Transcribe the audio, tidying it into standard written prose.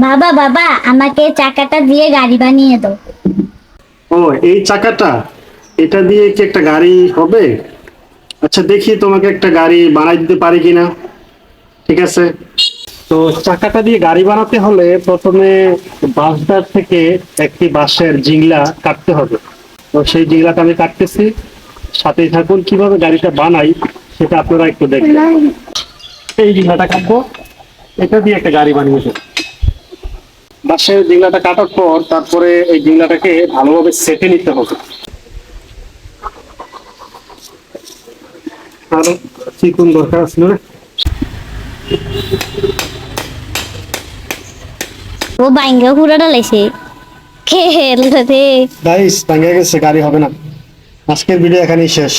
বাবা বাবা আমাকে চাকাটা দিয়ে গাড়ি বানিয়ে দাও। ও, এই চাকাটা, এটা দিয়ে কি একটা গাড়ি হবে? আচ্ছা, দেখি তোমাকে একটা গাড়ি বানাই দিতে পারি কিনা। ঠিক আছে, তো চাকাটা দিয়ে গাড়ি বানাতে হলে প্রথমে বাঁশদার থেকে একটি বাঁশের জিংলা কাটতে হবে। তো সেই জিংলাটা আমি কাটতেছি, সাথেই থাকুন। কিভাবে গাড়িটা বানাই সেটা আপনারা একটু দেখবেন। এই জিংলাটা কাটবো, এটা দিয়ে একটা গাড়ি বানিয়ে দেবো। বাঁশের জিংলাটা কাটার পর তারপরে এই জিংলাটাকে ভালোভাবে সেটে নিতে হবে। আরো চিকুন দরকার ছিল না। ও বাইঙ্গা পুরা ডালাইছে খেল রে। গাইস, ভাঙে গেছে, গাড়ি হবে না। আজকের ভিডিও এখানেই শেষ।